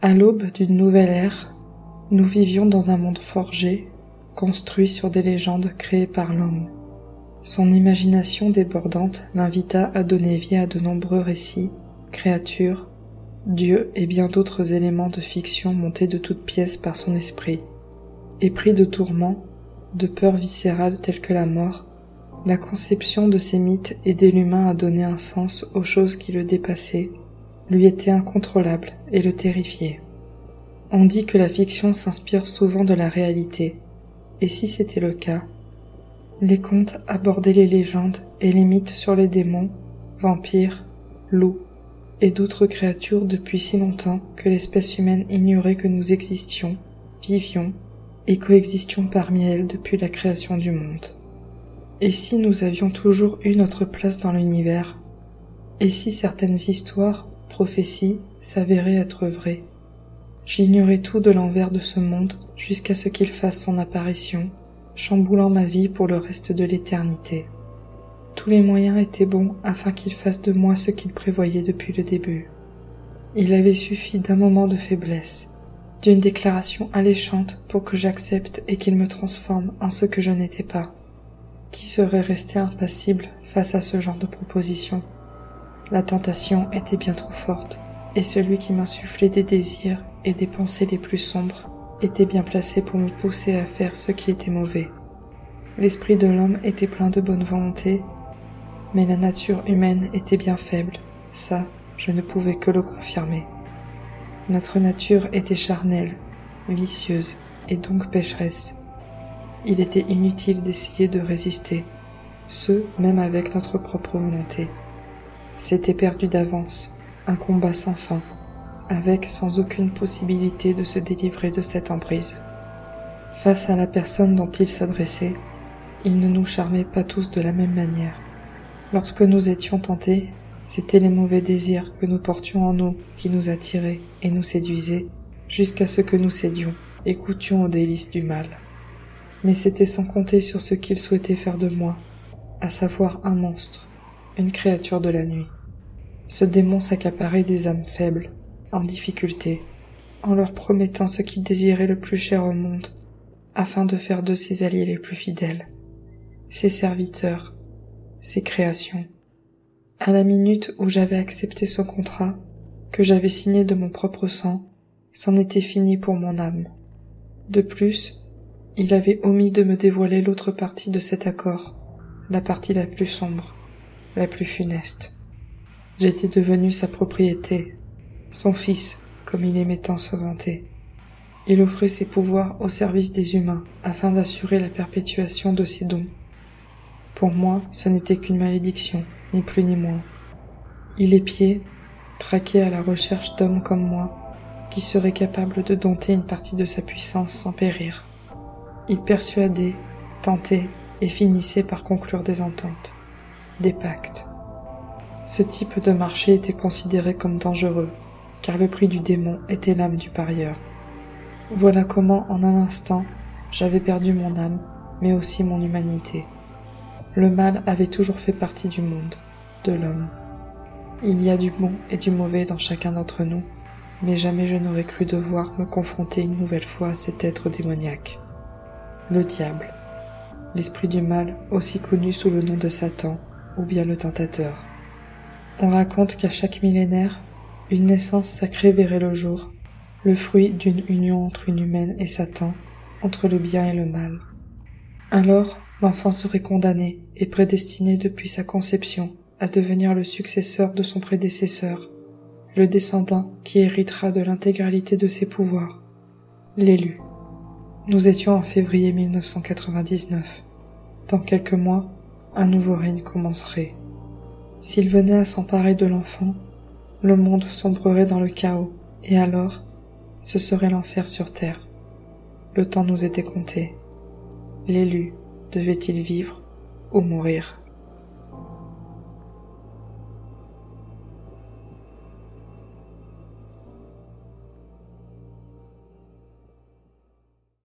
À l'aube d'une nouvelle ère, nous vivions dans un monde forgé, construit sur des légendes créées par l'homme. Son imagination débordante l'invita à donner vie à de nombreux récits, créatures, dieux et bien d'autres éléments de fiction montés de toutes pièces par son esprit. Épris de tourments, de peurs viscérales telles que la mort, la conception de ces mythes aidait l'humain à donner un sens aux choses qui le dépassaient, lui étaient incontrôlables et le terrifiaient. On dit que la fiction s'inspire souvent de la réalité, et si c'était le cas, les contes abordaient les légendes et les mythes sur les démons, vampires, loups et d'autres créatures depuis si longtemps que l'espèce humaine ignorait que nous existions, vivions et coexistions parmi elles depuis la création du monde. Et si nous avions toujours eu notre place dans l'univers? Et si certaines histoires, prophéties, s'avéraient être vraies? J'ignorais tout de l'envers de ce monde jusqu'à ce qu'il fasse son apparition, chamboulant ma vie pour le reste de l'éternité. Tous les moyens étaient bons afin qu'il fasse de moi ce qu'il prévoyait depuis le début. Il avait suffi d'un moment de faiblesse, d'une déclaration alléchante pour que j'accepte et qu'il me transforme en ce que je n'étais pas. Qui serait resté impassible face à ce genre de proposition? La tentation était bien trop forte, et celui qui m'insufflait des désirs et des pensées les plus sombres était bien placé pour me pousser à faire ce qui était mauvais. L'esprit de l'homme était plein de bonne volonté, mais la nature humaine était bien faible, ça, je ne pouvais que le confirmer. Notre nature était charnelle, vicieuse et donc pécheresse. Il était inutile d'essayer de résister, ce même avec notre propre volonté. C'était perdu d'avance, un combat sans fin, avec sans aucune possibilité de se délivrer de cette emprise. Face à la personne dont il s'adressait, il ne nous charmait pas tous de la même manière. Lorsque nous étions tentés, c'étaient les mauvais désirs que nous portions en nous qui nous attiraient et nous séduisaient, jusqu'à ce que nous cédions et goûtions aux délices du mal. Mais c'était sans compter sur ce qu'il souhaitait faire de moi, à savoir un monstre, une créature de la nuit. Ce démon s'accaparait des âmes faibles, en difficulté, en leur promettant ce qu'il désirait le plus cher au monde, afin de faire d'eux ses alliés les plus fidèles, ses serviteurs, ses créations. À la minute où j'avais accepté ce contrat, que j'avais signé de mon propre sang, c'en était fini pour mon âme. De plus, il avait omis de me dévoiler l'autre partie de cet accord, la partie la plus sombre, la plus funeste. J'étais devenu sa propriété, son fils, comme il aimait tant se vanter. Il offrait ses pouvoirs au service des humains, afin d'assurer la perpétuation de ses dons. Pour moi, ce n'était qu'une malédiction, ni plus ni moins. Il épiait, traquait à la recherche d'hommes comme moi, qui seraient capables de dompter une partie de sa puissance sans périr. Il persuadait, tentait et finissait par conclure des ententes, des pactes. Ce type de marché était considéré comme dangereux, car le prix du démon était l'âme du parieur. Voilà comment, en un instant, j'avais perdu mon âme, mais aussi mon humanité. Le mal avait toujours fait partie du monde, de l'homme. Il y a du bon et du mauvais dans chacun d'entre nous, mais jamais je n'aurais cru devoir me confronter une nouvelle fois à cet être démoniaque. Le diable, l'esprit du mal, aussi connu sous le nom de Satan, ou bien le tentateur. On raconte qu'à chaque millénaire, une naissance sacrée verrait le jour, le fruit d'une union entre une humaine et Satan, entre le bien et le mal. Alors, l'enfant serait condamné et prédestiné depuis sa conception à devenir le successeur de son prédécesseur, le descendant qui héritera de l'intégralité de ses pouvoirs, l'élu. Nous étions en février 1999. Dans quelques mois, un nouveau règne commencerait. S'il venait à s'emparer de l'enfant, le monde sombrerait dans le chaos, et alors, ce serait l'enfer sur terre. Le temps nous était compté. L'élu devait-il vivre ou mourir ?